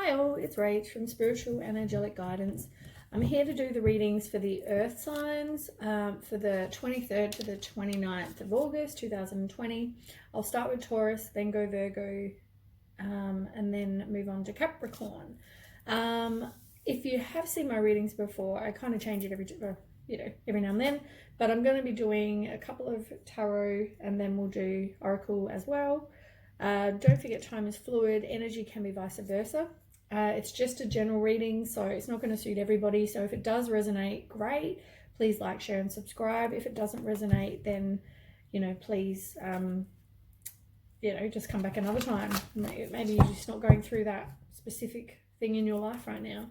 Hi all, it's Rach from Spiritual and Angelic Guidance. I'm here to do the readings for the Earth signs for the 23rd to the 29th of August 2020. I'll start with Taurus, then go Virgo, and then move on to Capricorn. If you have seen my readings before, I kind of change it every now and then, but I'm going to be doing a couple of tarot and then we'll do oracle as well. Don't forget, time is fluid, energy can be vice versa. It's just a general reading, so it's not going to suit everybody. So if it does resonate, great. Please like, share and subscribe. If it doesn't resonate, then, please, just come back another time. Maybe you're just not going through that specific thing in your life right now.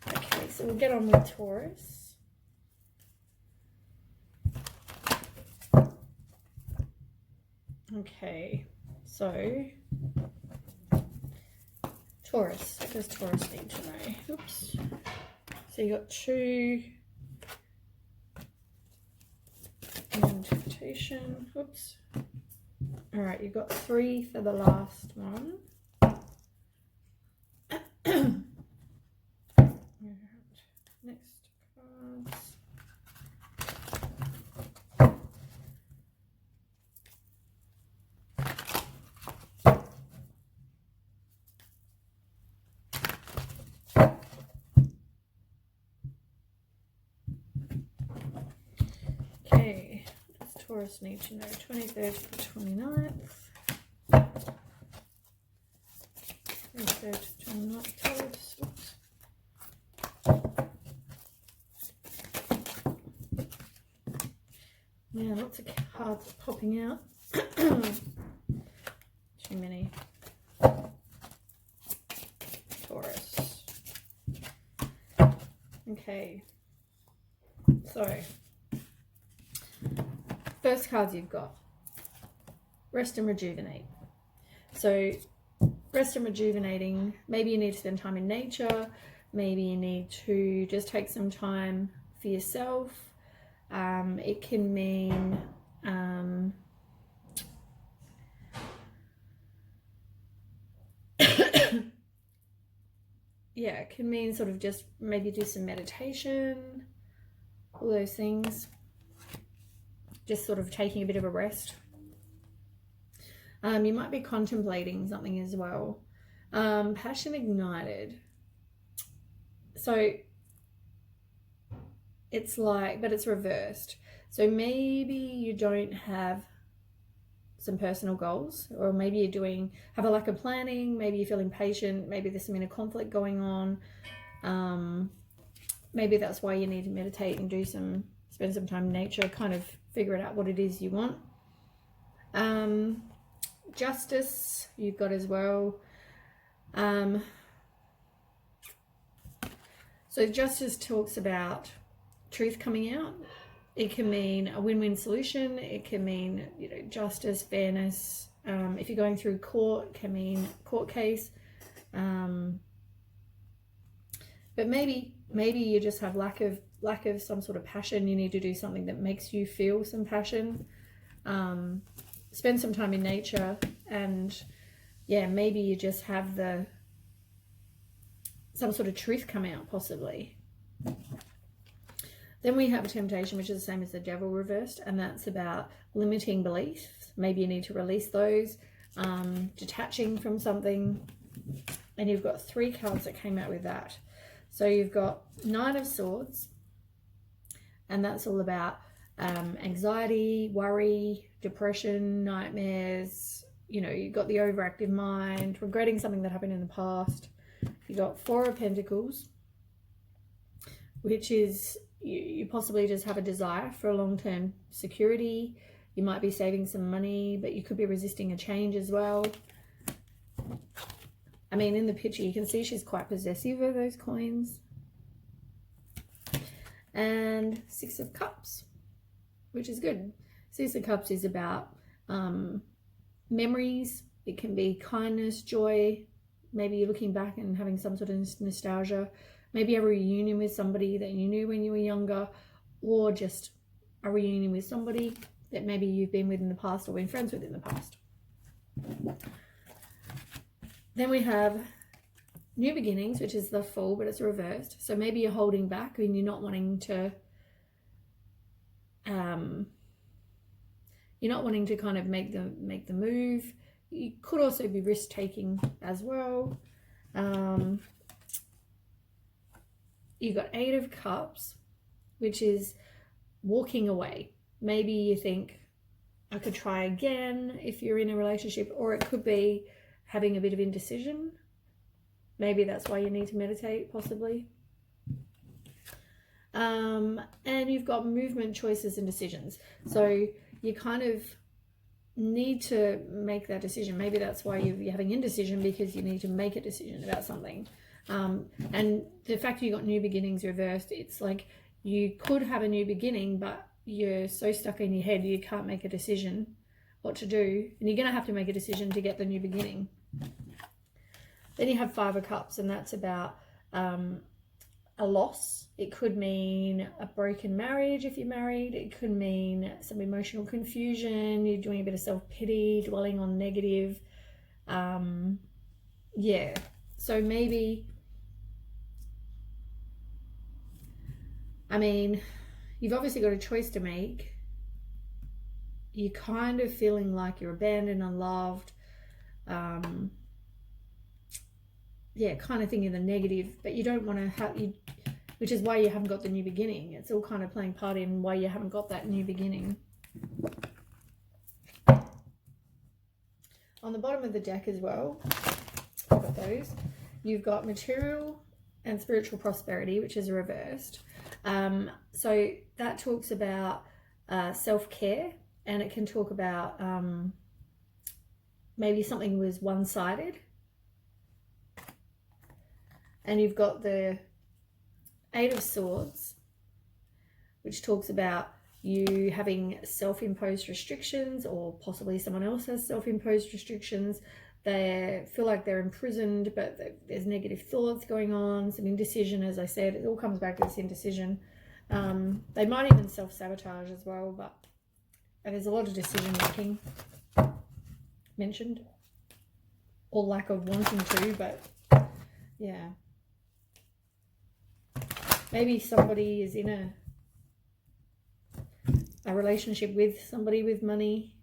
Okay, so we'll get on with Taurus. Okay, so Taurus, what does Taurus need to know? Oops. So you got 2 and temptation. Oops. All right, you've got 3 for the last one. Next cards. Okay, what does Taurus need to know? 23rd to the 29th. 23rd to 29th, Taurus. Oops. Yeah, lots of cards popping out. Too many. Taurus. Okay. So, first cards you've got. Rest and rejuvenate. So, rest and rejuvenating. Maybe you need to spend time in nature. Maybe you need to just take some time for yourself. It can mean yeah, it can mean sort of just maybe do some meditation, all those things. Just sort of taking a bit of a rest. You might be contemplating something as well. Passion ignited. So it's like, but it's reversed. So maybe you don't have some personal goals, or maybe you have a lack of planning. Maybe you feel impatient. Maybe there's some inner conflict going on. Maybe that's why you need to meditate and spend some time in nature, kind of figure it out what it is you want. Justice you've got as well. So justice talks about truth coming out. It can mean a win-win solution. It can mean, justice, fairness. If you're going through court, it can mean court case. But maybe you just have lack of some sort of passion. You need to do something that makes you feel some passion. Spend some time in nature, and yeah, maybe you just have some sort of truth come out, possibly. Then we have temptation, which is the same as the devil reversed, and that's about limiting beliefs. Maybe you need to release those, detaching from something. And you've got 3 cards that came out with that. So you've got Knight of Swords, and that's all about anxiety, worry, depression, nightmares. You've got the overactive mind, regretting something that happened in the past. You've got 4 of Pentacles, which is you possibly just have a desire for a long-term security. You might be saving some money, but you could be resisting a change as well. I mean, in the picture, you can see she's quite possessive of those coins. And 6 of Cups, which is good. 6 of Cups is about memories. It can be kindness, joy. Maybe you're looking back and having some sort of nostalgia. Maybe a reunion with somebody that you knew when you were younger, or just a reunion with somebody that maybe you've been with in the past or been friends with in the past. Then we have new beginnings, which is the Fool, but it's reversed. So maybe you're holding back and you're not wanting to kind of make the move. You could also be risk taking as well. You got 8 of Cups, which is walking away. Maybe you think, I could try again if you're in a relationship, or it could be having a bit of indecision. Maybe that's why you need to meditate, possibly. And you've got movement, choices, and decisions. So you kind of need to make that decision. Maybe that's why you're having indecision, because you need to make a decision about something. And the fact you got new beginnings reversed, it's like you could have a new beginning, but you're so stuck in your head you can't make a decision what to do, and you're going to have to make a decision to get the new beginning. Then you have 5 of Cups, and that's about a loss. It could mean a broken marriage if you're married. It could mean some emotional confusion. You're doing a bit of self-pity, dwelling on negative. Yeah. So maybe, I mean, you've obviously got a choice to make. You're kind of feeling like you're abandoned, unloved. Yeah, kind of thinking the negative, but you don't want to have, which is why you haven't got the new beginning. It's all kind of playing part in why you haven't got that new beginning. On the bottom of the deck as well, I've got those. You've got material and spiritual prosperity, which is reversed. So that talks about self-care, and it can talk about maybe something was one-sided. And you've got the 8 of Swords, which talks about you having self-imposed restrictions, or possibly someone else has self-imposed restrictions. They feel like they're imprisoned, but there's negative thoughts going on, some indecision, as I said. It all comes back to this indecision. They might even self-sabotage as well, but there's a lot of decision-making mentioned, or lack of wanting to, but yeah. Maybe somebody is in a relationship with somebody with money.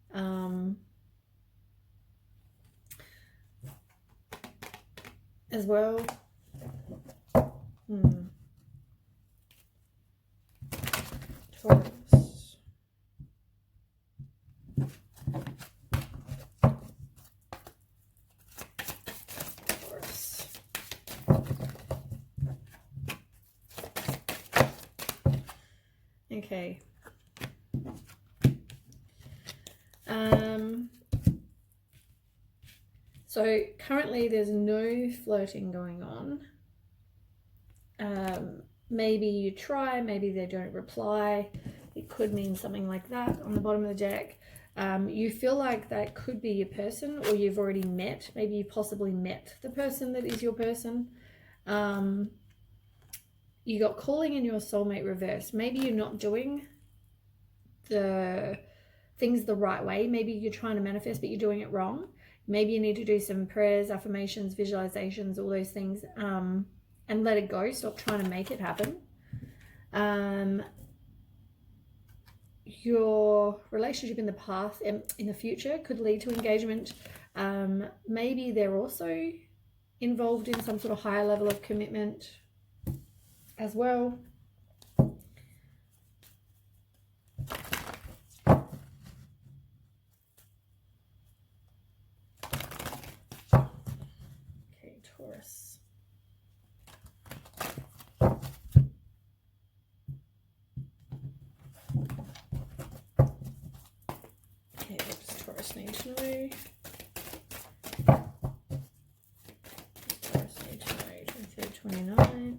As well. Taurus. Taurus. Okay. So currently there's no flirting going on. Maybe you try, maybe they don't reply. It could mean something like that on the bottom of the deck. You feel like that could be your person, or you've already met. Maybe you possibly met the person that is your person. You got calling in your soulmate reversed. Maybe you're not doing the things the right way. Maybe you're trying to manifest, but you're doing it wrong. Maybe you need to do some prayers, affirmations, visualizations, all those things, and let it go. Stop trying to make it happen. Your relationship in the past and in the future could lead to engagement. Maybe they're also involved in some sort of higher level of commitment as well. Okay, Taurus. Okay, what does Taurus need to know? Taurus need to know 23rd, 29th.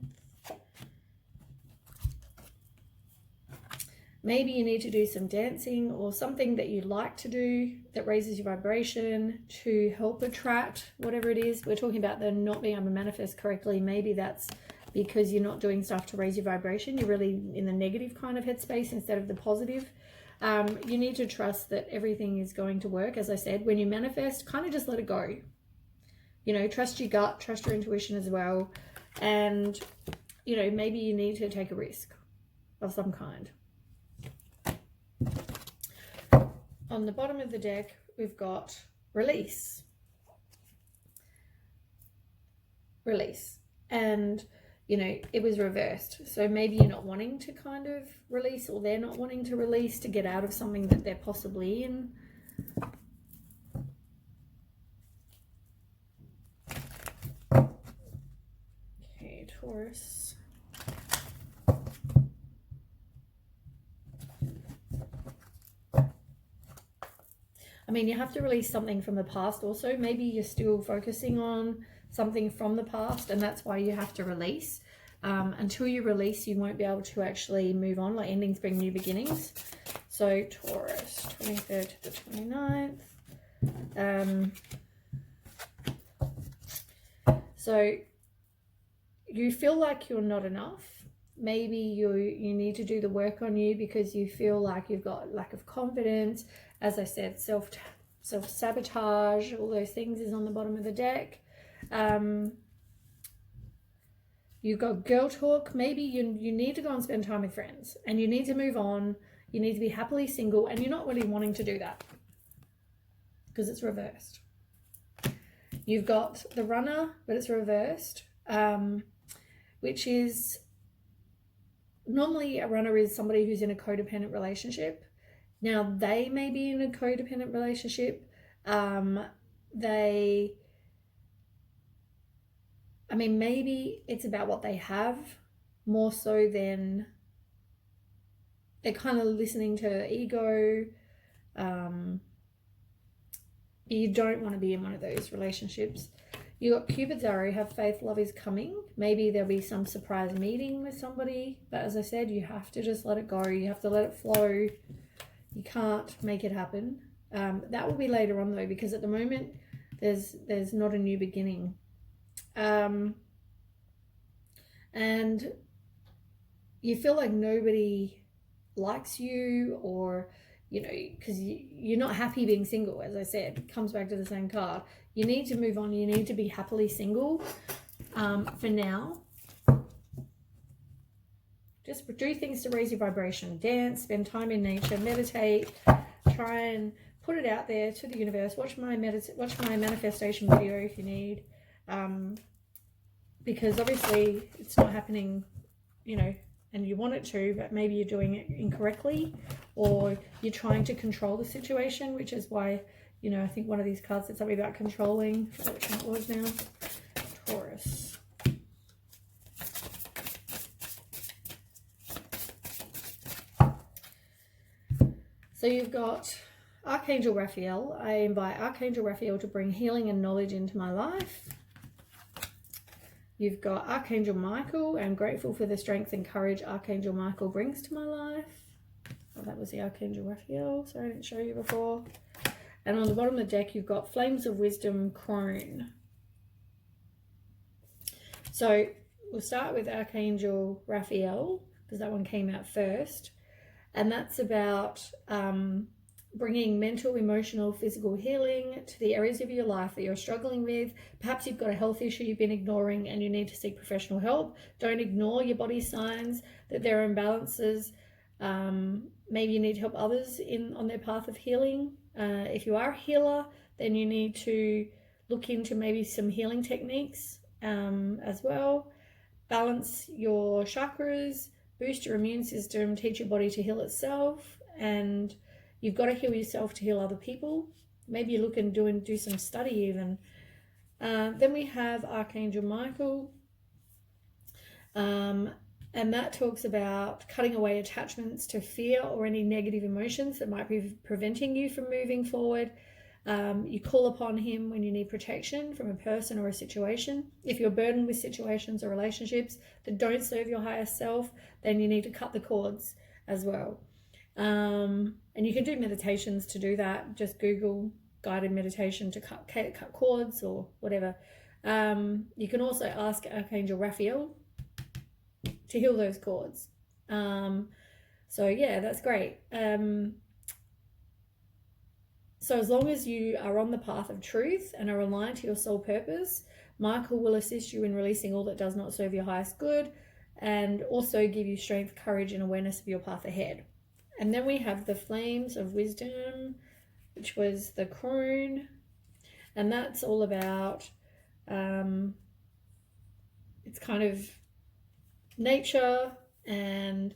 Maybe you need to do some dancing or something that you like to do that raises your vibration to help attract whatever it is. We're talking about the not being able to manifest correctly. Maybe that's because you're not doing stuff to raise your vibration. You're really in the negative kind of headspace instead of the positive. You need to trust that everything is going to work. As I said, when you manifest, kind of just let it go. You know, trust your gut, trust your intuition as well. And, you know, maybe you need to take a risk of some kind. On the bottom of the deck, we've got release. Release. And, you know, it was reversed. So maybe you're not wanting to kind of release, or they're not wanting to release to get out of something that they're possibly in. Okay, Taurus. I mean, you have to release something from the past also. Maybe you're still focusing on something from the past, and that's why you have to release. Until you release, you won't be able to actually move on. Like, endings bring new beginnings. So Taurus, 23rd to the 29th. So you feel like you're not enough. Maybe you need to do the work on you because you feel like you've got lack of confidence. As I said, self-sabotage, all those things is on the bottom of the deck. You've got girl talk. Maybe you need to go and spend time with friends, and you need to move on. You need to be happily single, and you're not really wanting to do that because it's reversed. You've got the runner, but it's reversed, which is normally a runner is somebody who's in a codependent relationship. Now, they may be in a codependent relationship. Maybe it's about what they have more so than they're kind of listening to ego. You don't want to be in one of those relationships. You got Cupid's arrow, have faith, love is coming. Maybe there'll be some surprise meeting with somebody. But as I said, you have to just let it go. You have to let it flow. You can't make it happen. That will be later on though, because at the moment there's not a new beginning. And you feel like nobody likes you, or, you know, because you're not happy being single. As I said, it comes back to the same card. You need to move on. You need to be happily single for now. Just do things to raise your vibration. Dance, spend time in nature, meditate, try and put it out there to the universe. Watch my manifestation video if you need. Because obviously it's not happening, you know, and you want it to, but maybe you're doing it incorrectly, or you're trying to control the situation, which is why, you know, I think one of these cards said something about controlling. I forgot which one it was now. Taurus. So you've got Archangel Raphael. I invite Archangel Raphael to bring healing and knowledge into my life. You've got Archangel Michael. I'm grateful for the strength and courage Archangel Michael brings to my life. Oh, that was the Archangel Raphael. Sorry, I didn't show you before. And on the bottom of the deck, you've got Flames of Wisdom, Crone. So we'll start with Archangel Raphael, because that one came out first. And that's about bringing mental, emotional, physical healing to the areas of your life that you're struggling with. Perhaps you've got a health issue you've been ignoring and you need to seek professional help. Don't ignore your body signs, that there are imbalances. Maybe you need to help others on their path of healing. If you are a healer, then you need to look into maybe some healing techniques as well. Balance your chakras, boost your immune system, teach your body to heal itself, and you've got to heal yourself to heal other people. Maybe you look and do some study even. Then we have Archangel Michael, and that talks about cutting away attachments to fear or any negative emotions that might be preventing you from moving forward. You call upon him when you need protection from a person or a situation. If you're burdened with situations or relationships that don't serve your highest self, then you need to cut the cords as well. And you can do meditations to do that. Just Google guided meditation to cut cords or whatever. You can also ask Archangel Raphael to heal those cords. So yeah, that's great. So as long as you are on the path of truth and are aligned to your soul purpose, Michael will assist you in releasing all that does not serve your highest good, and also give you strength, courage, and awareness of your path ahead. And then we have the flames of wisdom, which was the crone, and that's all about it's kind of nature, and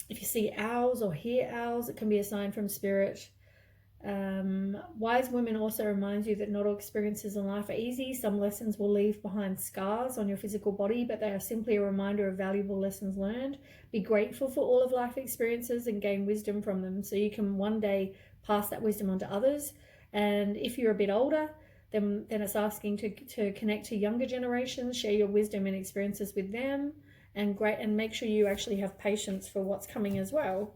if you see owls or hear owls, it can be a sign from spirit. Wise women also reminds you that not all experiences in life are easy. Some lessons will leave behind scars on your physical body, but they are simply a reminder of valuable lessons learned. Be grateful for all of life experiences and gain wisdom from them, so you can one day pass that wisdom on to others. And if you're a bit older, then it's asking to connect to younger generations, share your wisdom and experiences with them, and make sure you actually have patience for what's coming as well.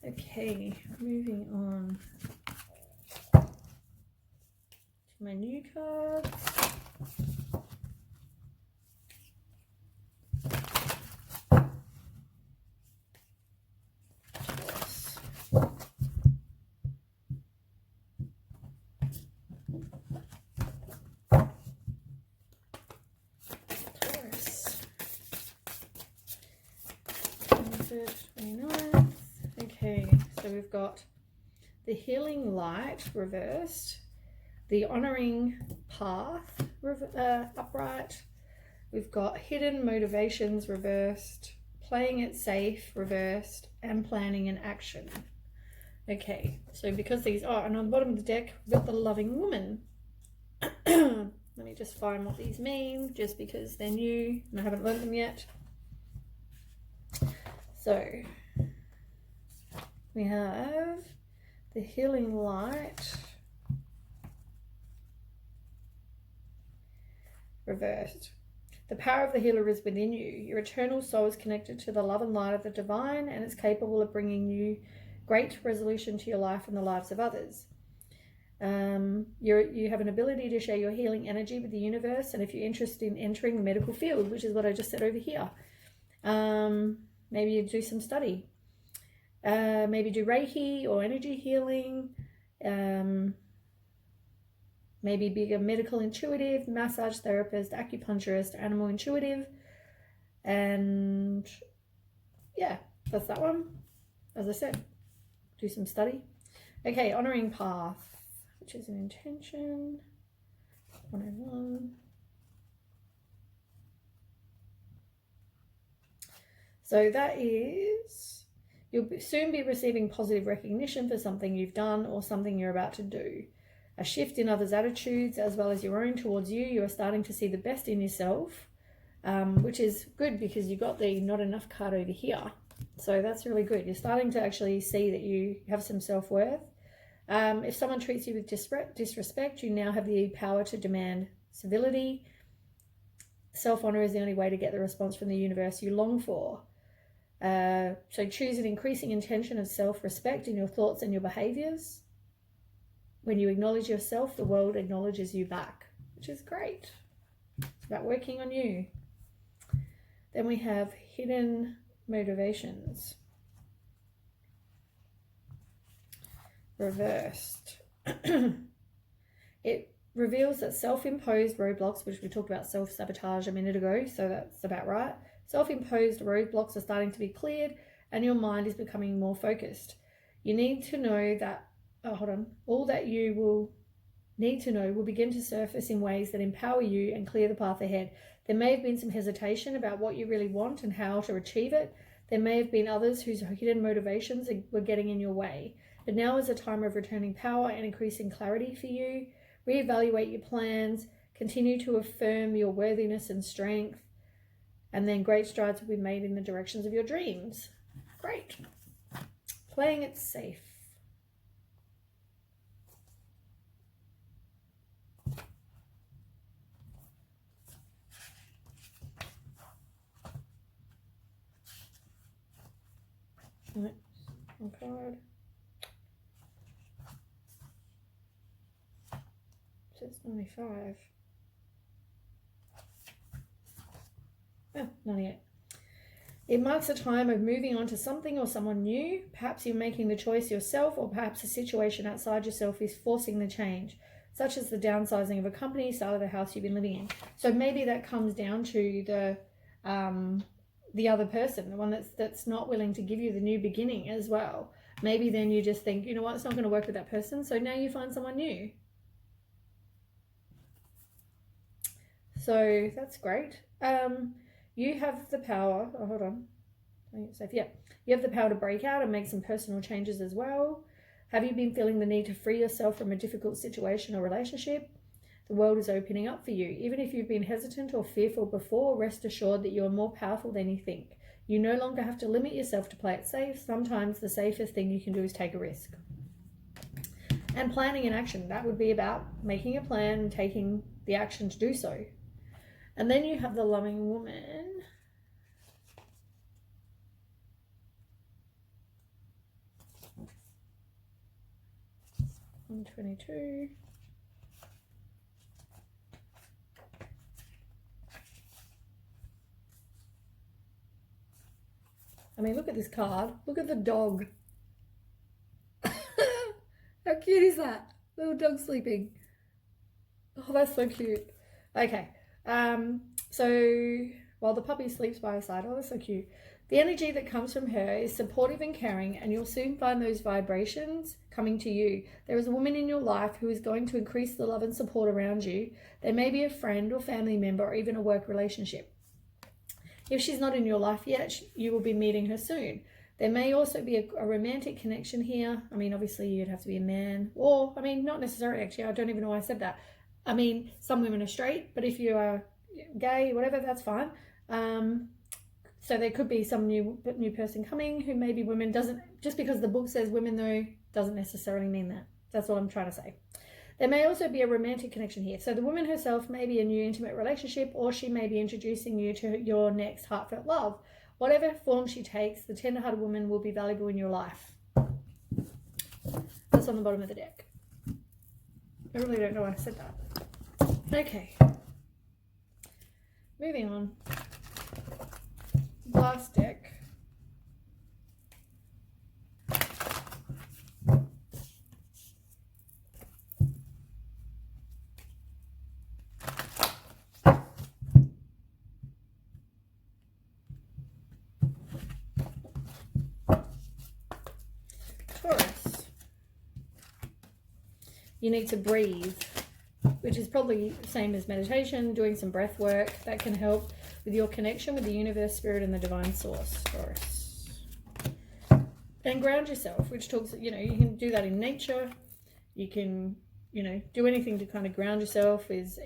Okay, moving on to my new cards. Taurus. 23rd, 29th. Okay, so we've got the healing light reversed, the honoring path upright, we've got hidden motivations reversed, playing it safe reversed, and planning an action. Okay, so because these are, and on the bottom of the deck we've got the loving woman. Let me just find what these mean, just because they're new and I haven't learned them yet. So we have the healing light reversed. The power of the healer is within you. Your eternal soul is connected to the love and light of the divine, and it's capable of bringing you great resolution to your life and the lives of others. You have an ability to share your healing energy with the universe, and if you're interested in entering the medical field, which is what I just said over here, maybe you do some study. Maybe do Reiki or energy healing, maybe be a medical intuitive, massage therapist, acupuncturist, animal intuitive, and yeah, that's that one. As I said, do some study. Okay, honoring path, which is an intention, 101. So that is, you'll soon be receiving positive recognition for something you've done or something you're about to do. A shift in others' attitudes as well as your own towards you. You are starting to see the best in yourself, which is good because you got the not enough card over here. So that's really good. You're starting to actually see that you have some self-worth. If someone treats you with disrespect, you now have the power to demand civility. Self-honor is the only way to get the response from the universe you long for. So choose an increasing intention of self-respect in your thoughts and your behaviors. When you acknowledge yourself, the world acknowledges you back, which is great. It's about working on you. Then we have hidden motivations. Reversed. It reveals that self-imposed roadblocks, which we talked about self-sabotage a minute ago, so that's about right. Self-imposed roadblocks are starting to be cleared and your mind is becoming more focused. You need to know that, all that you will need to know will begin to surface in ways that empower you and clear the path ahead. There may have been some hesitation about what you really want and how to achieve it. There may have been others whose hidden motivations were getting in your way. But now is a time of returning power and increasing clarity for you. Reevaluate your plans, continue to affirm your worthiness and strength, and then great strides will be made in the directions of your dreams. Great. Playing it safe. Right. One card. It's 95. Oh, 98. It marks a time of moving on to something or someone new. Perhaps you're making the choice yourself, or perhaps a situation outside yourself is forcing the change, such as the downsizing of a company, sale of the house you've been living in. So maybe that comes down to the other person, the one that's not willing to give you the new beginning as well. Maybe then you just think, you know what, it's not going to work with that person, so now you find someone new. So that's great. You have the power, oh, hold on, safe. Yeah, you have the power to break out and make some personal changes as well. Have you been feeling the need to free yourself from a difficult situation or relationship? The world is opening up for you. Even if you've been hesitant or fearful before, rest assured that you are more powerful than you think. You no longer have to limit yourself to play it safe. Sometimes the safest thing you can do is take a risk. And planning and action, that would be about making a plan and taking the action to do so. And then you have the loving woman. On 22. I mean, look at this card. Look at the dog. How cute is that? Little dog sleeping. Oh, that's so cute. Okay. So while the puppy sleeps by her side, oh, that's so cute. The energy that comes from her is supportive and caring, and you'll soon find those vibrations coming to you. There is a woman in your life who is going to increase the love and support around you. There may be a friend or family member or even a work relationship. If she's not in your life yet, you will be meeting her soon. There may also be a romantic connection here. I mean, obviously you'd have to be a man, or, I mean, not necessarily actually. I don't even know why I said that. I mean, some women are straight, but if you are gay, whatever, that's fine. So there could be some new person coming who may be women. Doesn't, just because the book says women though, doesn't necessarily mean that. That's what I'm trying to say. There may also be a romantic connection here. So the woman herself may be a new intimate relationship, or she may be introducing you to your next heartfelt love. Whatever form she takes, the tender-hearted woman will be valuable in your life. That's on the bottom of the deck. I really don't know why I said that. Okay. Moving on. Last deck. Taurus. You need to breathe, which is probably the same as meditation, doing some breath work. That can help with your connection with the universe, spirit, and the divine source, Taurus. And ground yourself, which talks, you can do that in nature. You can, do anything to kind of ground yourself is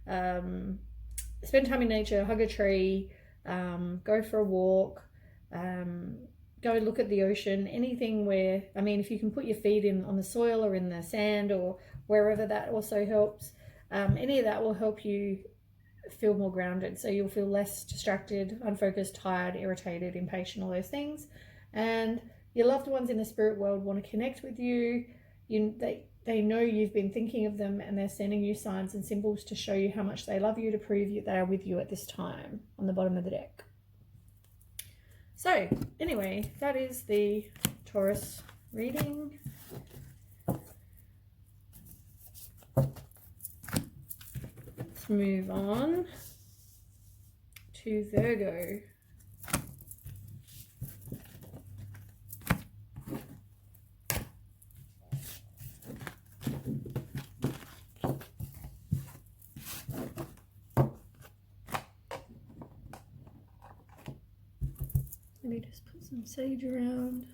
spend time in nature, hug a tree, go for a walk, go look at the ocean, anything where, I mean, if you can put your feet in on the soil or in the sand or wherever, that also helps. Any of that will help you feel more grounded, so you'll feel less distracted, unfocused, tired, irritated, impatient, all those things. And your loved ones in the spirit world want to connect with you. They know you've been thinking of them, and they're sending you signs and symbols to show you how much they love you, to prove they are with you at this time, on the bottom of the deck. So anyway, that is the Taurus reading. Let's move on to Virgo. Let me just put some sage around.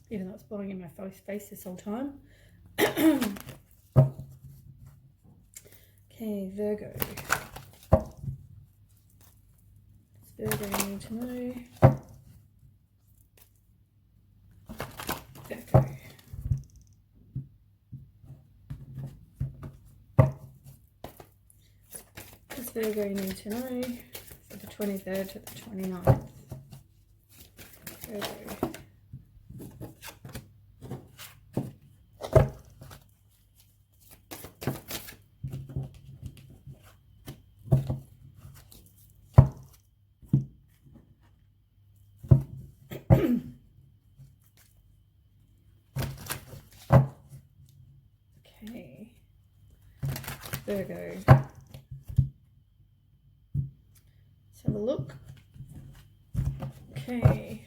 Even though it's blowing in my face this whole time. Okay, Virgo. What's Virgo need to know? Virgo. What's Virgo need to know for the 23rd to the 29th? Virgo. Virgo. Let's have a look. Okay.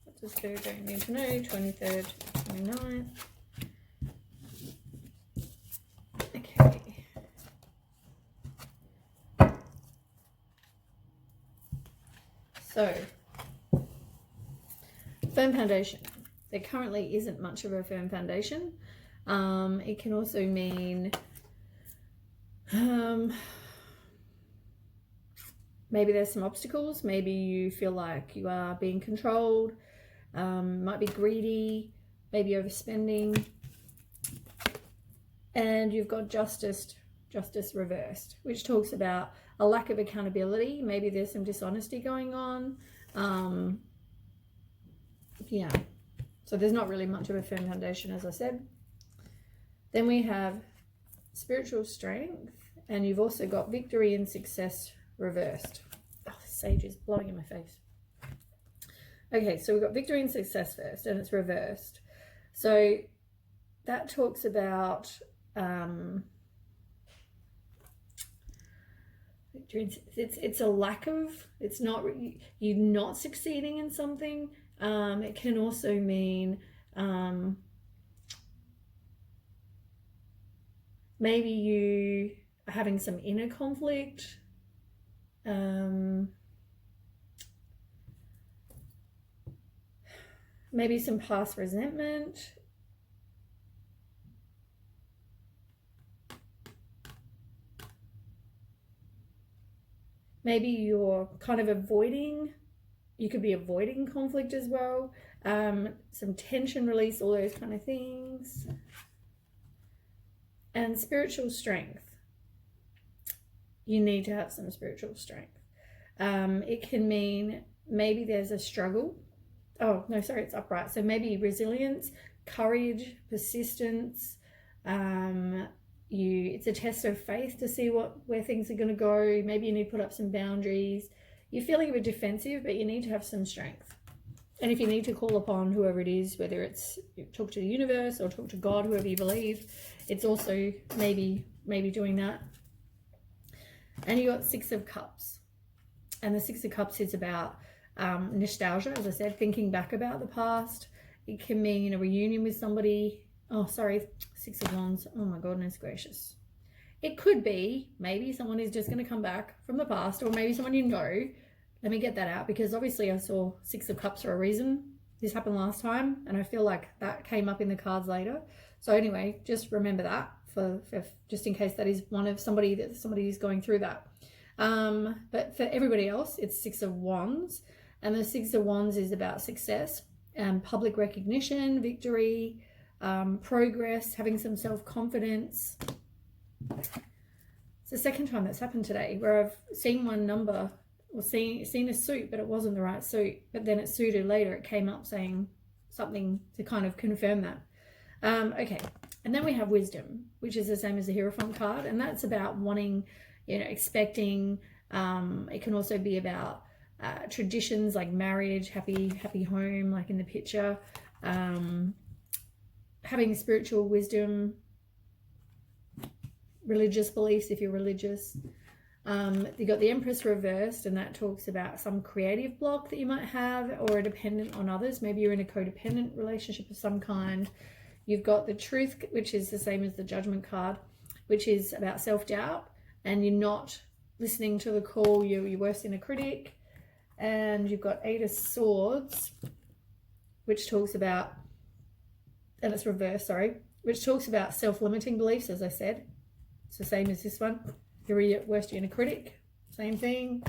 What does Virgo need to know? 23rd, 29th. Okay. So, firm foundation. There currently isn't much of a firm foundation. It can also mean maybe there's some obstacles. Maybe you feel like you are being controlled. Might be greedy, maybe overspending. And you've got justice reversed, which talks about a lack of accountability. Maybe there's some dishonesty going on. Yeah. So there's not really much of a firm foundation, as I said. Then we have spiritual strength, and you've also got victory and success reversed. Oh, the sage is blowing in my face. Okay, so we've got victory and success first, and it's reversed. So that talks about it's a lack of, it's not, you're not succeeding in something. It can also mean maybe you are having some inner conflict. Maybe some past resentment. Maybe you're kind of avoiding, you could be avoiding conflict as well. Some tension release, all those kind of things. And spiritual strength. You need to have some spiritual strength. It can mean maybe there's a struggle. Oh, no, sorry, it's upright. So maybe resilience, courage, persistence. It's a test of faith to see where things are going to go. Maybe you need to put up some boundaries. You're feeling a bit defensive, but you need to have some strength. And if you need to call upon whoever it is, whether it's talk to the universe or talk to God, whoever you believe, it's also maybe doing that. And you got Six of Cups. And the Six of Cups is about nostalgia, as I said, thinking back about the past. It can mean a reunion with somebody. Oh, sorry, Six of Wands. Oh my goodness gracious. It could be maybe someone is just going to come back from the past, or maybe someone you know. Let me get that out, because obviously I saw Six of Cups for a reason. This happened last time, and I feel like that came up in the cards later. So anyway, just remember that for just in case that is one of somebody is going through that. But for everybody else, it's Six of Wands, and the Six of Wands is about success and public recognition, victory, progress, having some self-confidence. It's the second time that's happened today where I've seen one number or seen a suit, but it wasn't the right suit, but then it suited later. It came up saying something to kind of confirm that. Okay, and then we have wisdom, which is the same as the Hierophant card, and that's about wanting, expecting. It can also be about traditions like marriage, happy home, like in the picture. Having spiritual wisdom, religious beliefs if you're religious. You got the Empress reversed, and that talks about some creative block that you might have, or a dependent on others. Maybe you're in a codependent relationship of some kind. You've got the Truth, which is the same as the Judgment card, which is about self-doubt, and you're not listening to the call. You're worse than a critic. And you've got Eight of Swords, which talks about, and it's reversed, sorry, which talks about self-limiting beliefs, as I said. It's the same as this one. You're worst inner critic, same thing.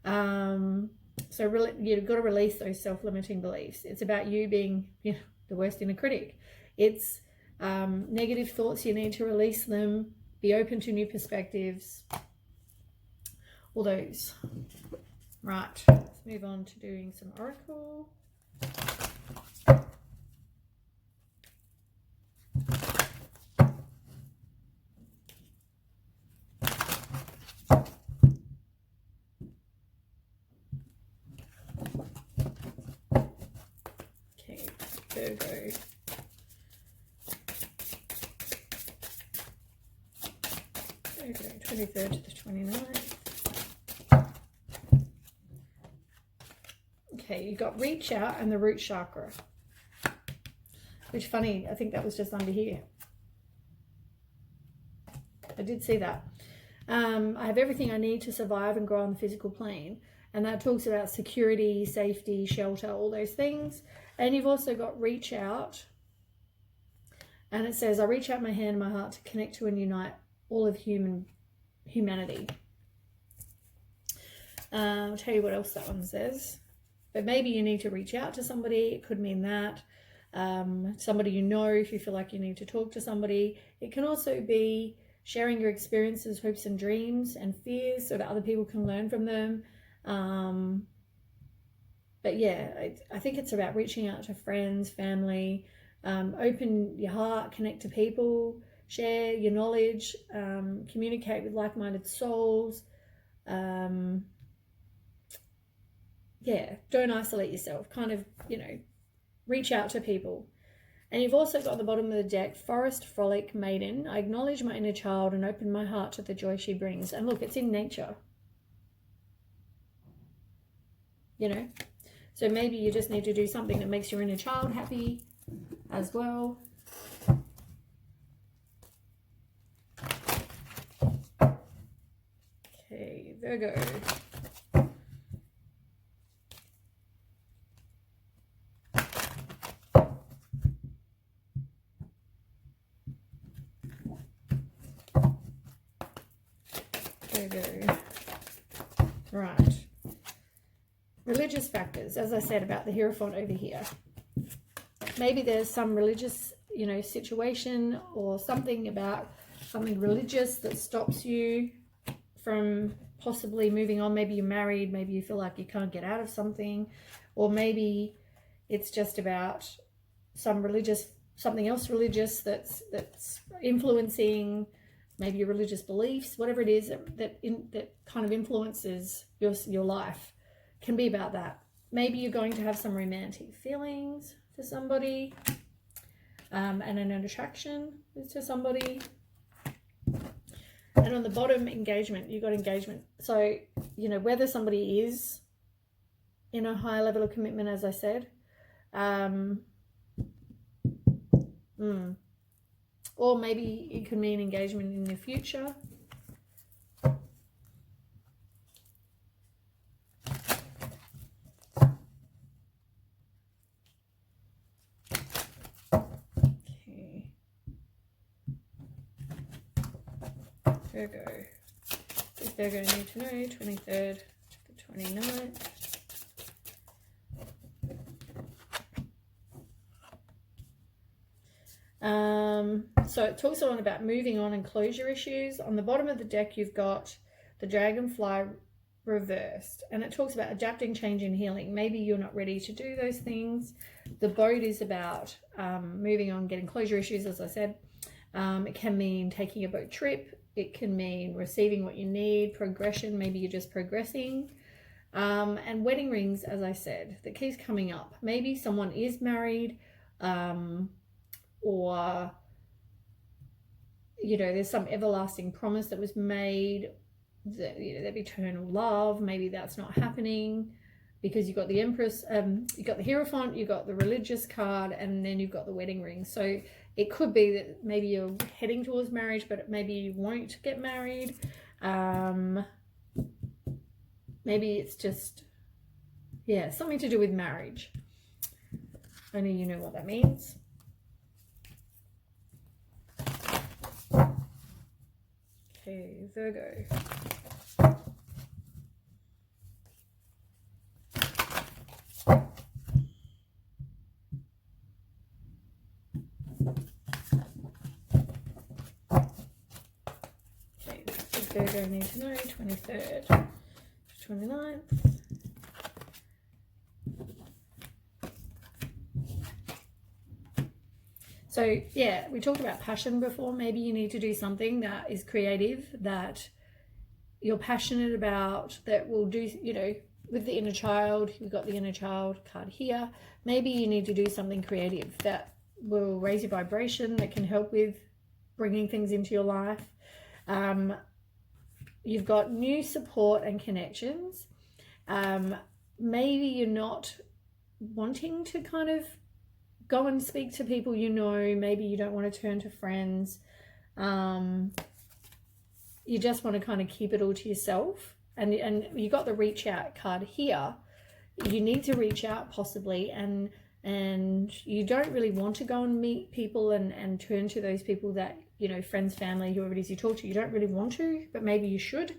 So really, you've got to release those self-limiting beliefs. It's about you being the worst inner critic. It's negative thoughts, you need to release them, be open to new perspectives, all those. Right, let's move on to doing some oracle. Virgo. 23rd to the 29th. Okay, you got reach out and the root chakra. Which, funny, I think that was just under here. I did see that. I have everything I need to survive and grow on the physical plane. And that talks about security, safety, shelter, all those things. And you've also got reach out. And it says, I reach out my hand and my heart to connect to and unite all of humanity. I'll tell you what else that one says. But maybe you need to reach out to somebody. It could mean that. Somebody you know, if you feel like you need to talk to somebody. It can also be sharing your experiences, hopes and dreams and fears so that other people can learn from them. But yeah, I think it's about reaching out to friends, family, open your heart, connect to people, share your knowledge, communicate with like-minded souls. Yeah, don't isolate yourself, kind of, you know, reach out to people. And you've also got the bottom of the deck, Forest Frolic Maiden. I acknowledge my inner child and open my heart to the joy she brings. And look, it's in nature. You know? So maybe you just need to do something that makes your inner child happy as well. Okay, Virgo. Right. Religious factors, as I said about the Hierophant over here. Maybe there's some religious, you know, situation or something about something religious that stops you from possibly moving on. Maybe you're married, maybe you feel like you can't get out of something, or maybe it's just about some religious, something else religious that's influencing maybe your religious beliefs, whatever it is that kind of influences your life. Can be about that. Maybe you're going to have some romantic feelings for somebody, and an attraction to somebody. And on the bottom, engagement. You've got engagement. So, you know, whether somebody is in a high level of commitment, as I said, or maybe it could mean engagement in the future. Okay. Virgo. Is Virgo need to know? 23rd to the 29th. So it talks a lot about moving on and closure issues. On the bottom of the deck, you've got the dragonfly reversed, and it talks about adapting, change, and healing. Maybe you're not ready to do those things. The boat is about moving on, getting closure issues, as I said. It can mean taking a boat trip. It can mean receiving what you need, progression. Maybe you're just progressing. And wedding rings, as I said, that keeps coming up. Maybe someone is married, or, you know, there's some everlasting promise that was made, that, you know, that eternal love. Maybe that's not happening because you've got the Empress, you've got the Hierophant, you've got the religious card, and then you've got the wedding ring. So it could be that maybe you're heading towards marriage, but maybe you won't get married. Maybe it's just, yeah, something to do with marriage. Only you know what that means. Okay, Virgo. Okay, Virgo need to know, 23rd to 29th. So yeah, we talked about passion before. Maybe you need to do something that is creative, that you're passionate about, that will do, you know, with the inner child. You've got the inner child card here. Maybe you need to do something creative that will raise your vibration, that can help with bringing things into your life. You've got new support and connections. Maybe you're not wanting to kind of go and speak to people you know. Maybe you don't want to turn to friends. You just want to kind of keep it all to yourself. And you got the reach out card here. You need to reach out possibly, and you don't really want to go and meet people and turn to those people that, you know, friends, family, whoever it is you talk to. You don't really want to, but maybe you should.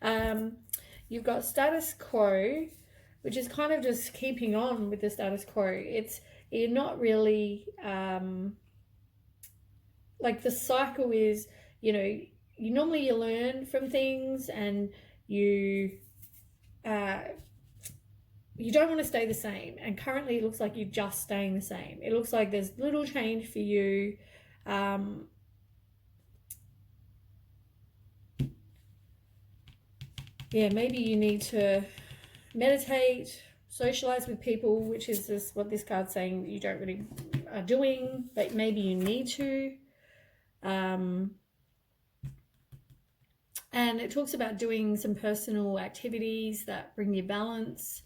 You've got status quo, which is kind of just keeping on with the status quo. You're not really, like the cycle is, you know, you learn from things, and you don't want to stay the same. And currently it looks like you're just staying the same. It looks like there's little change for you. Yeah, maybe you need to meditate, socialize with people, which is just what this card's saying you don't really are doing, but maybe you need to. And it talks about doing some personal activities that bring you balance.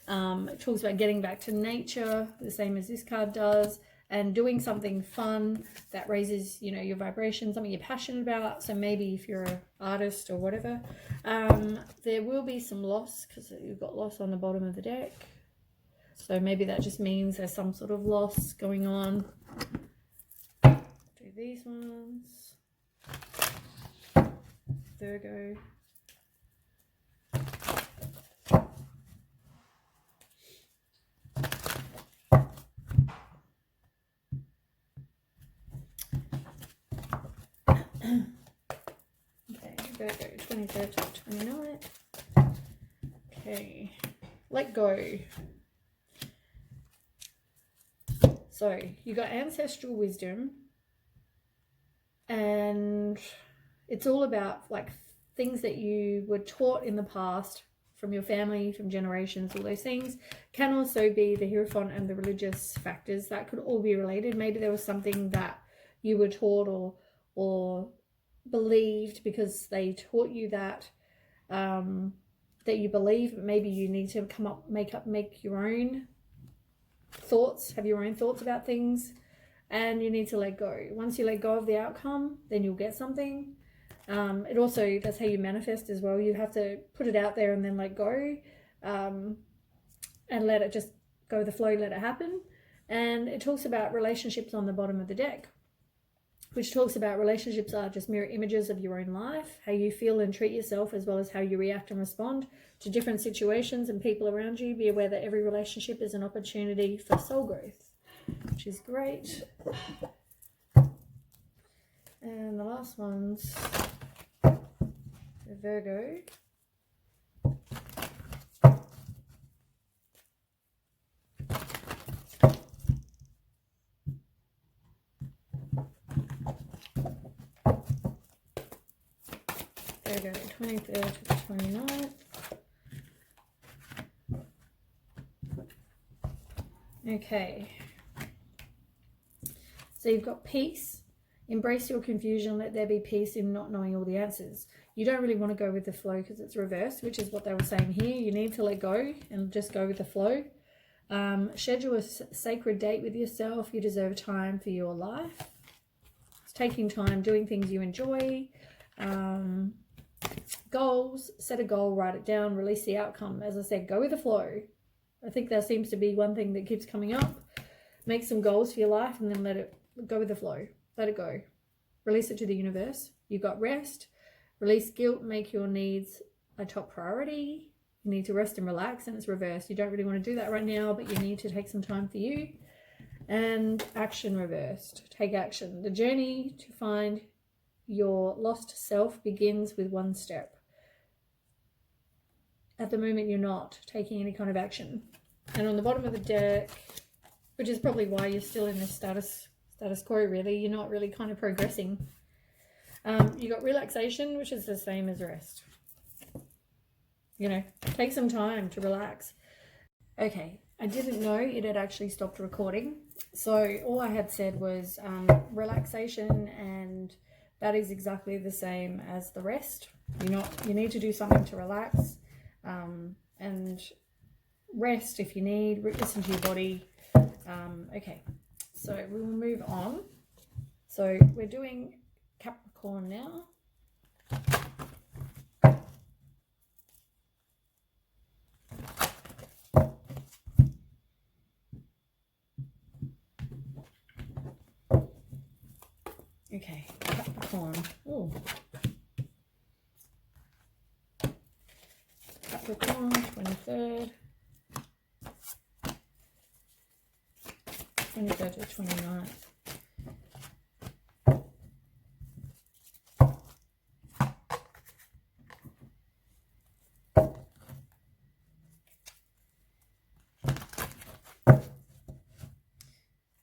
It talks about getting back to nature, the same as this card does, and doing something fun that raises, you know, your vibration, something you're passionate about. So maybe if you're an artist or whatever, there will be some loss, because you've got loss on the bottom of the deck. So maybe that just means there's some sort of loss going on. Do these ones. Virgo. Okay, Virgo, 23rd to 29th. Okay, let go. So you got ancestral wisdom, and it's all about like things that you were taught in the past from your family, from generations. All those things can also be the Hierophant and the religious factors. That could all be related. Maybe there was something that you were taught or believed because they taught you that that you believe, but maybe you need to make your own thoughts, have your own thoughts about things, and you need to let go. Once you let go of the outcome, then you'll get something. It also, that's how you manifest as well. You have to put it out there and then let go, and let it just go with the flow, let it happen. And it talks about relationships on the bottom of the deck, which talks about relationships are just mirror images of your own life, how you feel and treat yourself, as well as how you react and respond to different situations and people around you. Be aware that every relationship is an opportunity for soul growth, which is great. And the last one's Virgo. Virgo, 23rd to the 29th. Okay. So you've got peace. Embrace your confusion. Let there be peace in not knowing all the answers. You don't really want to go with the flow because it's reversed, which is what they were saying here. You need to let go and just go with the flow. Schedule a sacred date with yourself. You deserve time for your life. It's taking time, doing things you enjoy. Goals, set a goal, write it down, release the outcome. As I said, go with the flow. I think that seems to be one thing that keeps coming up. Make some goals for your life and then let it go with the flow. Let it go. Release it to the universe. You've got rest. Release guilt. Make your needs a top priority. You need to rest and relax, and it's reversed. You don't really want to do that right now, but you need to take some time for you. And action reversed. Take action. The journey to find your lost self begins with one step. At the moment, you're not taking any kind of action. And on the bottom of the deck, which is probably why you're still in this status quo, really, you're not really kind of progressing. You got relaxation, which is the same as rest. You know, take some time to relax. Okay, I didn't know it had actually stopped recording. So all I had said was relaxation, and that is exactly the same as the rest. You need to do something to relax and rest if you need. Listen to your body. Okay, so we will move on. So we're doing Capricorn now. Okay, Capricorn. Ooh. Capricorn, 23rd. 23rd to 29th.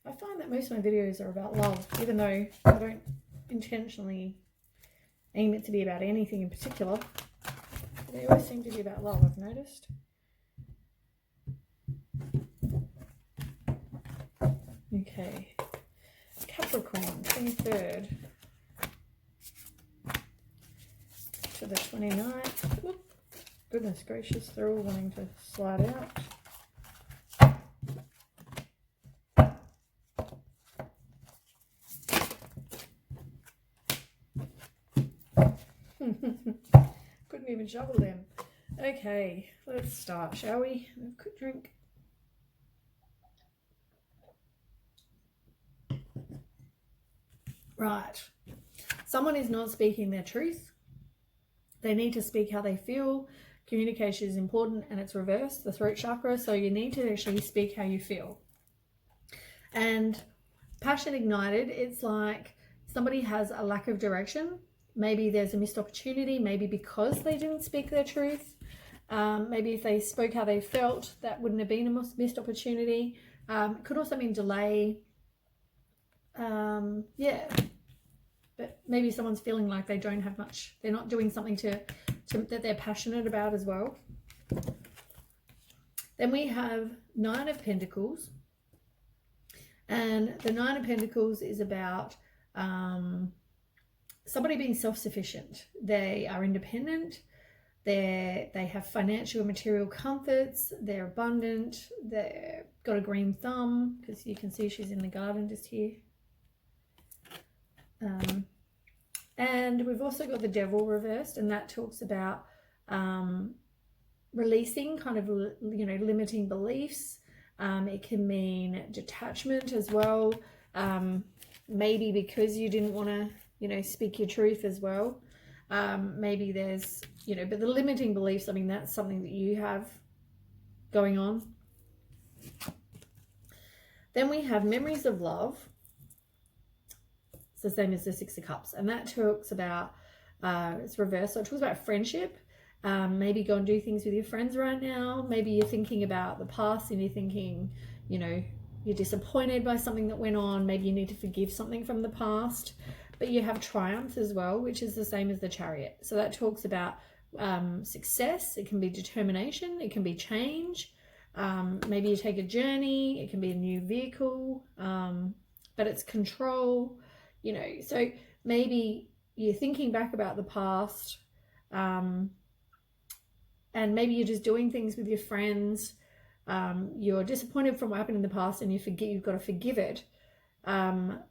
I find that most of my videos are about love, even though I don't intentionally aim it to be about anything in particular. They always seem to be about love, I've noticed. Okay, Capricorn, 23rd to the 29th. Oop, goodness gracious, they're all wanting to slide out. Couldn't even shovel them. Okay, let's start, shall we? Have a quick drink. Right. Someone is not speaking their truth. They need to speak how they feel. Communication is important, and it's reversed, the throat chakra. So you need to actually speak how you feel. And passion ignited, it's like somebody has a lack of direction. Maybe there's a missed opportunity, maybe because they didn't speak their truth. Maybe if they spoke how they felt, that wouldn't have been a missed opportunity. It could also mean delay. Yeah, but maybe someone's feeling like they don't have much, they're not doing something that they're passionate about as well. Then we have Nine of Pentacles, and the Nine of Pentacles is about somebody being self-sufficient. They are independent, they have financial and material comforts, they're abundant, they've got a green thumb, because you can see she's in the garden just here. And we've also got the Devil reversed, and that talks about releasing kind of, limiting beliefs. It can mean detachment as well. Maybe because you didn't want to, speak your truth as well. Maybe there's, but the limiting beliefs, I mean, that's something that you have going on. Then we have Memories of Love. It's the same as the Six of Cups, and that talks about it's reversed, so it talks about friendship. Maybe go and do things with your friends right now. Maybe you're thinking about the past and you're thinking, you're disappointed by something that went on. Maybe you need to forgive something from the past, but you have triumph as well, which is the same as the Chariot. So that talks about success. It can be determination, it can be change. Maybe you take a journey, it can be a new vehicle, but it's control. So maybe you're thinking back about the past, and maybe you're just doing things with your friends. You're disappointed from what happened in the past, and you've got to forgive it. But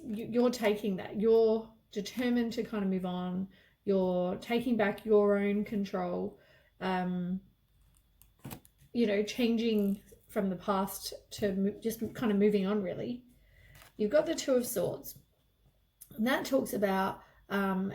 you're taking that. You're determined to kind of move on. You're taking back your own control. Changing from the past to just kind of moving on, really. You've got the Two of Swords, and that talks about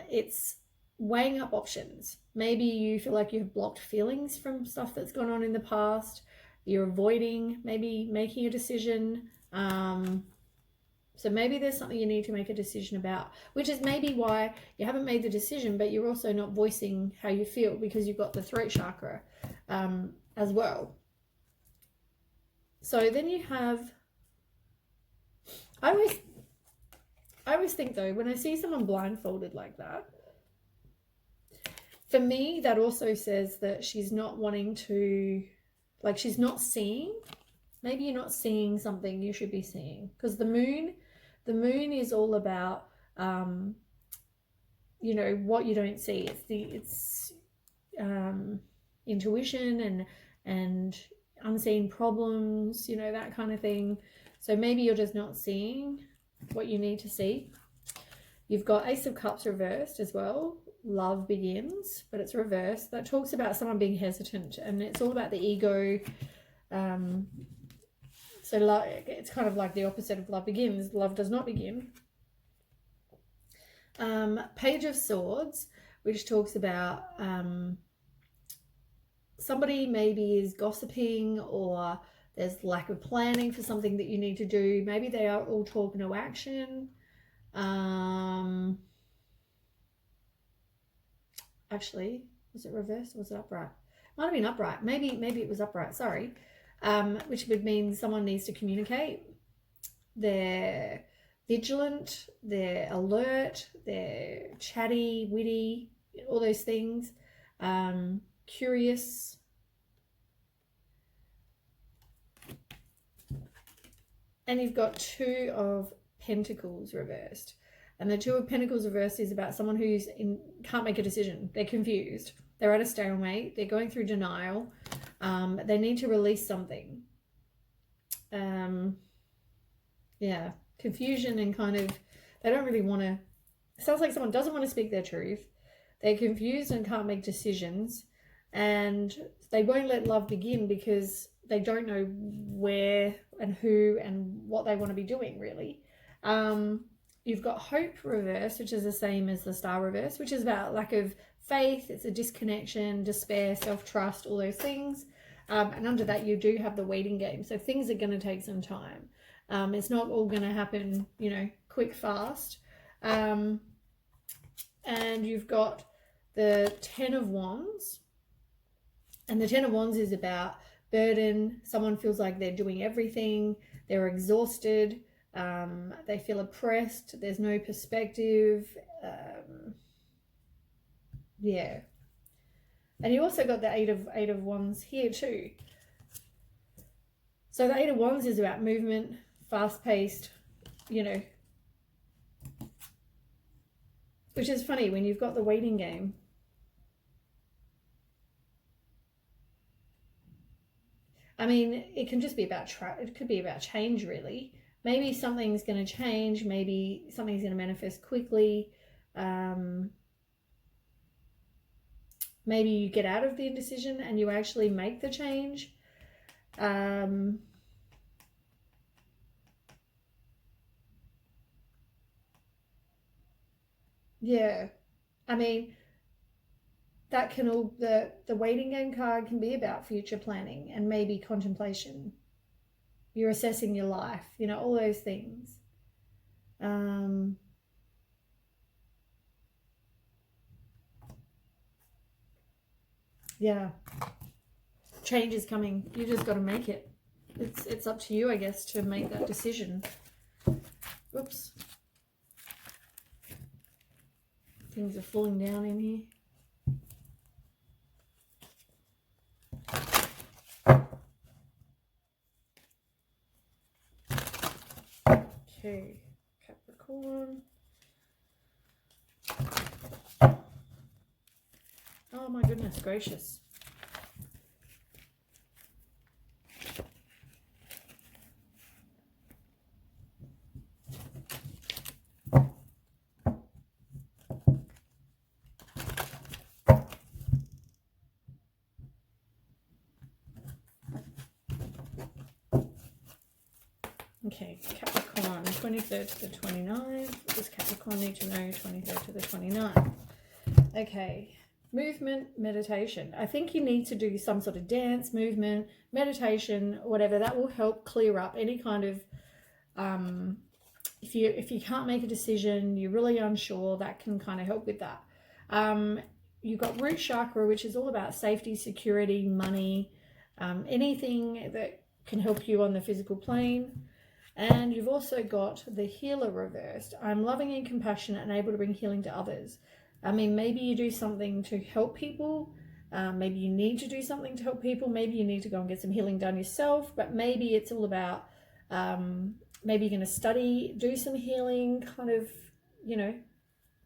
it's weighing up options. Maybe you feel like you have blocked feelings from stuff that's gone on in the past. You're avoiding maybe making a decision. So maybe there's something you need to make a decision about, which is maybe why you haven't made the decision, but you're also not voicing how you feel because you've got the throat chakra as well. So then you have, I always think though, when I see someone blindfolded like that, for me, that also says that she's not wanting to, like she's not seeing. Maybe you're not seeing something you should be seeing, because the moon is all about you know, what you don't see. It's intuition and unseen problems, you know, that kind of thing. So maybe you're just not seeing what you need to see. You've got Ace of Cups reversed as well. Love begins, but it's reversed. That talks about someone being hesitant, and it's all about the ego. So like, it's kind of like the opposite of love begins. Love does not begin. Page of Swords, which talks about somebody maybe is gossiping, or there's lack of planning for something that you need to do. Maybe they are all talk, no action. Actually, was it reversed or was it upright? Might have been upright. Maybe it was upright, sorry. Which would mean someone needs to communicate. They're vigilant, they're alert, they're chatty, witty, all those things. Curious. And you've got Two of Pentacles reversed. And the Two of Pentacles reversed is about someone who's can't make a decision. They're confused. They're at a stalemate. They're going through denial. They need to release something. Yeah, confusion and kind of, they don't really want to, it sounds like someone doesn't want to speak their truth. They're confused and can't make decisions. And they won't let love begin because they don't know where and who and what they want to be doing, really. You've got Hope reverse, which is the same as the Star reverse, which is about lack of faith. It's a disconnection, despair, self-trust, all those things. And under that, you do have the waiting game. So things are going to take some time. It's not all going to happen, you know, quick, fast. And you've got the Ten of Wands. And the Ten of Wands is about burden. Someone feels like they're doing everything. They're exhausted. They feel oppressed. There's no perspective. Yeah. And you also got the Eight of Wands here too. So the Eight of Wands is about movement, fast-paced, you know. Which is funny when you've got the waiting game. I mean, it can just be about, it could be about change, really. Maybe something's going to change. Maybe something's going to manifest quickly. Maybe you get out of the indecision and you actually make the change. Yeah. I mean, that can all, the waiting game card can be about future planning and maybe contemplation. You're assessing your life, you know, all those things. Yeah. Change is coming. You just got to make it. It's up to you, I guess, to make that decision. Whoops. Things are falling down in here. Okay, Capricorn. Oh my goodness gracious. Okay, Capricorn, 23rd to the 29th. What does Capricorn need to know 23rd to the 29th? Okay, movement, meditation. I think you need to do some sort of dance, movement, meditation, whatever. That will help clear up any kind of, if you can't make a decision, you're really unsure, that can kind of help with that. You've got root chakra, which is all about safety, security, money, anything that can help you on the physical plane. And you've also got the healer reversed. I'm loving and compassionate and able to bring healing to others. I mean, maybe you do something to help people. Maybe you need to do something to help people. Maybe you need to go and get some healing done yourself. But maybe it's all about, maybe you're going to study, do some healing, kind of, you know,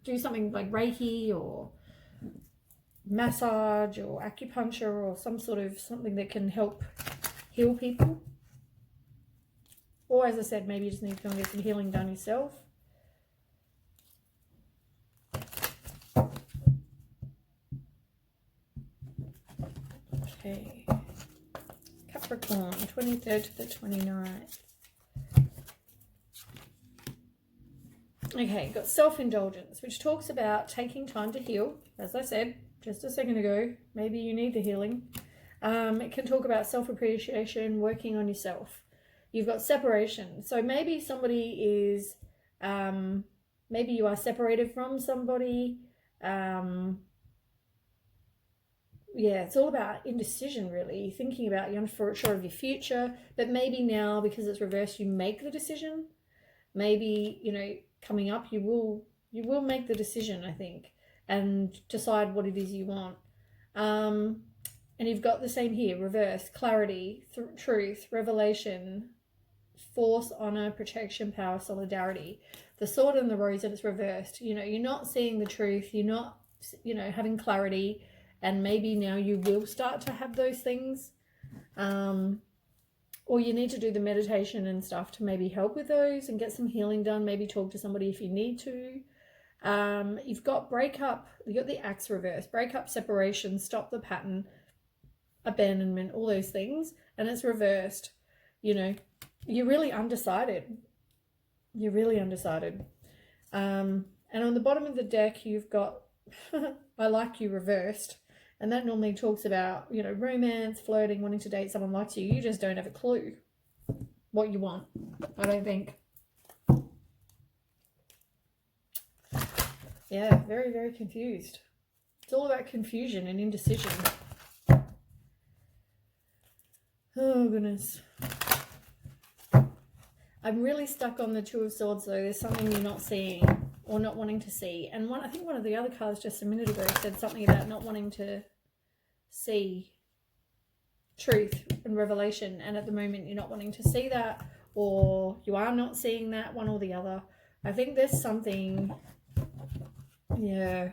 do something like Reiki or massage or acupuncture or some sort of something that can help heal people. Or as I said, maybe you just need to go and get some healing done yourself. Okay. Capricorn, 23rd to the 29th. Okay, got self-indulgence, which talks about taking time to heal. As I said just a second ago, maybe you need the healing. It can talk about self-appreciation, working on yourself. You've got separation. So maybe somebody is, maybe you are separated from somebody. Yeah, it's all about indecision, really. Thinking about, you're not sure of your future, but maybe now, because it's reversed, you make the decision. Maybe, you know, coming up, you will make the decision, I think, and decide what it is you want. And you've got the same here, reverse, clarity, truth, revelation, force, honor, protection, power, solidarity. The sword and the rose, and it's reversed. You know, you're not seeing the truth. You're not, you know, having clarity. And maybe now you will start to have those things. Or you need to do the meditation and stuff to maybe help with those and get some healing done. Maybe talk to somebody if you need to. You've got breakup. You've got the axe reverse. Breakup, separation, stop the pattern, abandonment, all those things. And it's reversed. You know, you're really undecided. You're really undecided. And on the bottom of the deck, you've got I like you reversed. And that normally talks about, you know, romance, flirting, wanting to date someone like you. You just don't have a clue what you want, I don't think. Yeah, very, very confused. It's all about confusion and indecision. Oh, goodness. I'm really stuck on the Two of Swords, though. There's something you're not seeing or not wanting to see. And I think one of the other cards just a minute ago said something about not wanting to see truth and revelation. And at the moment, you're not wanting to see that, or you are not seeing that, one or the other. I think there's something, yeah.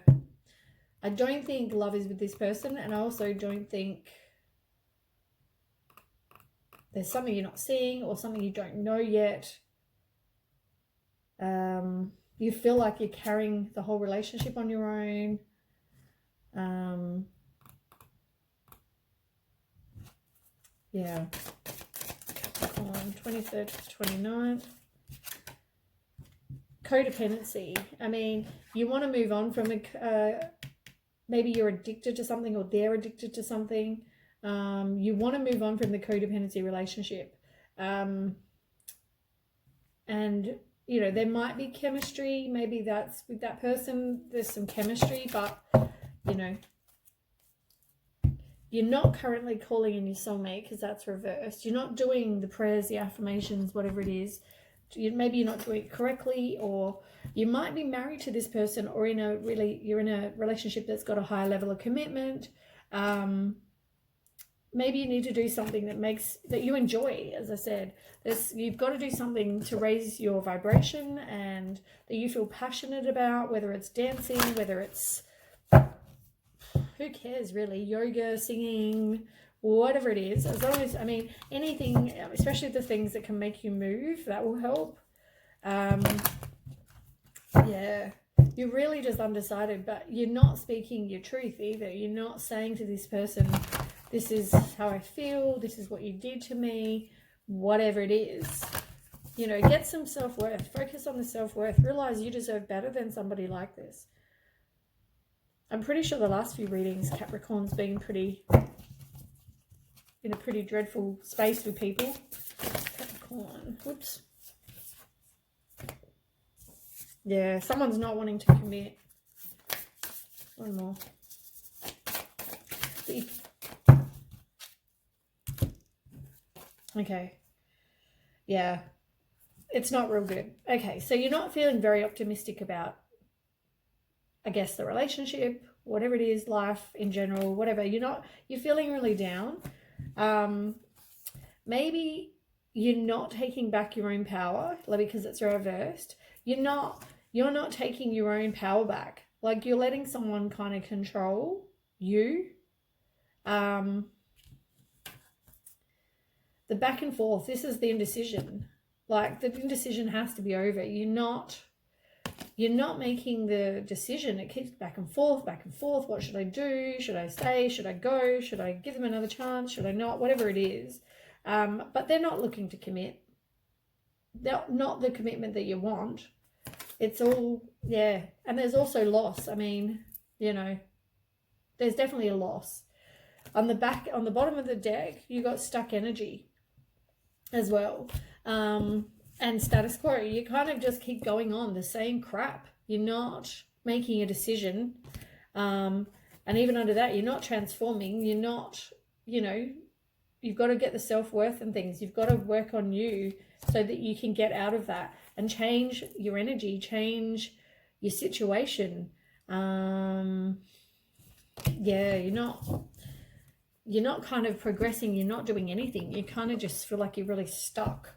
I don't think love is with this person. And I also don't think there's something you're not seeing or something you don't know yet. You feel like you're carrying the whole relationship on your own. Yeah. Capricorn, 23rd to 29th. Codependency. I mean, you want to move on from maybe you're addicted to something or they're addicted to something. You want to move on from the codependency relationship. And, you know, there might be chemistry. Maybe that's with that person. There's some chemistry, but, you know, you're not currently calling in your soulmate because that's reversed. You're not doing the prayers, the affirmations, whatever it is. Maybe you're not doing it correctly, or you might be married to this person, or you're in a relationship that's got a higher level of commitment. Maybe you need to do something that you enjoy. As I said, you've got to do something to raise your vibration and that you feel passionate about, whether it's dancing, whether it's, who cares really, yoga, singing, whatever it is. As long as, I mean, anything, especially the things that can make you move, that will help. Yeah, you're really just undecided, but you're not speaking your truth either. You're not saying to this person, this is how I feel, this is what you did to me, whatever it is. You know, get some self-worth. Focus on the self-worth. Realize you deserve better than somebody like this. I'm pretty sure the last few readings, Capricorn's been in a pretty dreadful space with people. Capricorn. Whoops. Yeah, someone's not wanting to commit. One more. Okay. Yeah. It's not real good. Okay, so you're not feeling very optimistic about, I guess, the relationship, whatever it is, life in general, whatever. You're feeling really down. Maybe you're not taking back your own power, like, because it's reversed. You're not you're not taking your own power back. Like, you're letting someone kind of control you. The back and forth, this is the indecision. Like, the indecision has to be over. You're not making the decision. It keeps back and forth, back and forth. What should I do? Should I stay? Should I go? Should I give them another chance? Should I not? Whatever it is. But they're not looking to commit. They're not the commitment that you want. It's all, yeah. And there's also loss. I mean, you know, there's definitely a loss. On the bottom of the deck, you got stuck energy as well. And status quo. You kind of just keep going on the same crap. You're not making a decision. And even under that, you're not transforming. You're not, you know, you've got to get the self-worth and things. You've got to work on you so that you can get out of that and change your energy, change your situation. Yeah, you're not kind of progressing. You're not doing anything. You kind of just feel like you're really stuck.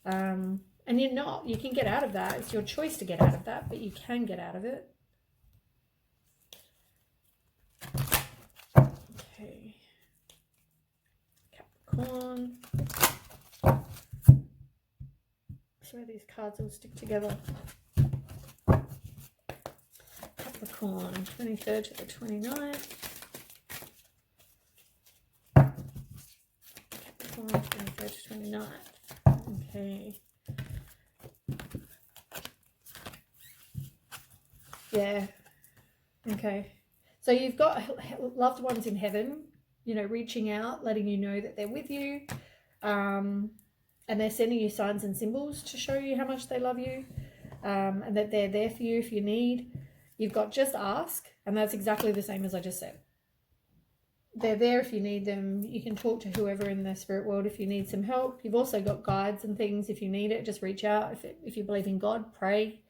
And you're not. You can get out of that. It's your choice to get out of that, but you can get out of it. Okay. Capricorn. Swear these cards all stick together. Capricorn, 23rd to the 29th. Capricorn, 23rd to 29th. Okay. Yeah. Okay. So you've got loved ones in heaven, you know, reaching out, letting you know that they're with you. And they're sending you signs and symbols to show you how much they love you. And that they're there for you if you need. You've got just ask. And that's exactly the same as I just said. They're there if you need them. You can talk to whoever in the spirit world if you need some help. You've also got guides and things. If you need it, just reach out. If you believe in God, pray.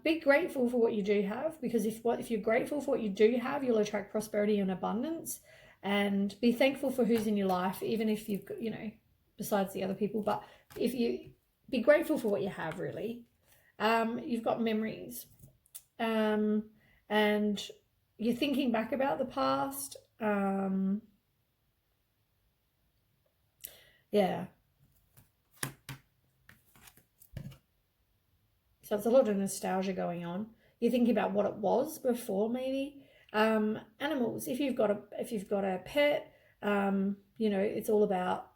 Be grateful for what you do have, because if you're grateful for what you do have, you'll attract prosperity and abundance. And be thankful for who's in your life, even if you've, you know, besides the other people. But if you be grateful for what you have, really. You've got memories. And you're thinking back about the past. Yeah. So it's a lot of nostalgia going on. You're thinking about what it was before, maybe. Animals. If you've got a pet, you know, it's all about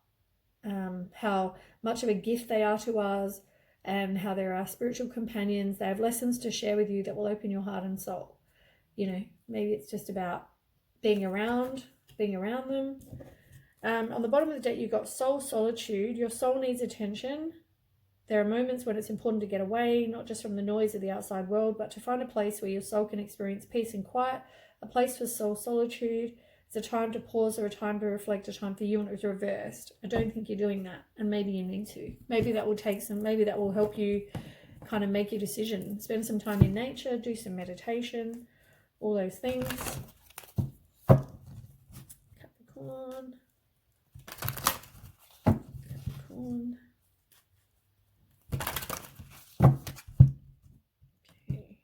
how much of a gift they are to us, and how they're our spiritual companions. They have lessons to share with you that will open your heart and soul. You know, maybe it's just about being around them. On the bottom of the deck, you've got soul solitude. Your soul needs attention. There are moments when it's important to get away, not just from the noise of the outside world, but to find a place where your soul can experience peace and quiet, a place for soul solitude. It's a time to pause, or a time to reflect, a time for you, and it was reversed. I don't think you're doing that, and maybe you need to. Maybe that will help you kind of make your decision. Spend some time in nature, do some meditation, all those things. Capricorn. Okay.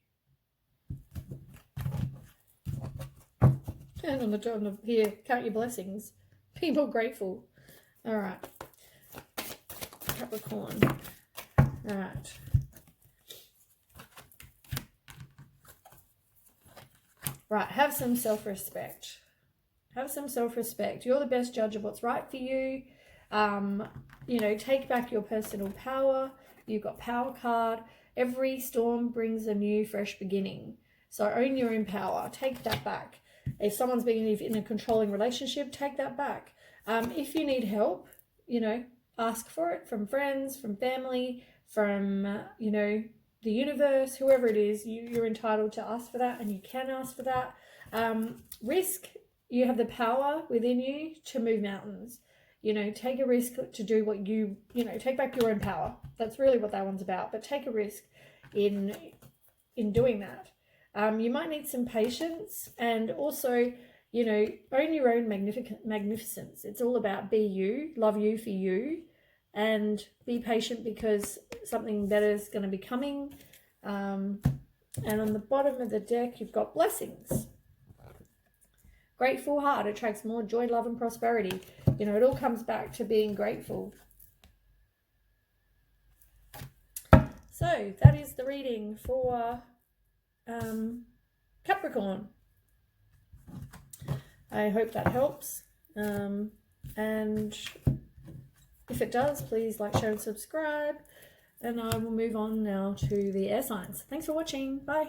And on the here, count your blessings. Be more grateful. All right. Capricorn. All right. Right, have some self-respect. Have some self-respect. You're the best judge of what's right for you. You know, take back your personal power. You've got power card. Every storm brings a new, fresh beginning. So own your own power. Take that back. If someone's being in a controlling relationship, take that back. If you need help, you know, ask for it from friends, from family, from, you know, the universe, whoever it is. You're entitled to ask for that, and you can ask for that. Risk. You have the power within you to move mountains. You know, take a risk to do what you know, take back your own power. That's really what that one's about. But take a risk in doing that. You might need some patience, and also, you know, own your own magnificence. It's all about be you, love you for you, and be patient, because something better is going to be coming. And on the bottom of the deck, you've got blessings. Grateful heart attracts more joy, love, and prosperity. You know, it all comes back to being grateful. So that is the reading for Capricorn. I hope that helps. And if it does, please like, share, and subscribe. And I will move on now to the air signs. Thanks for watching. Bye.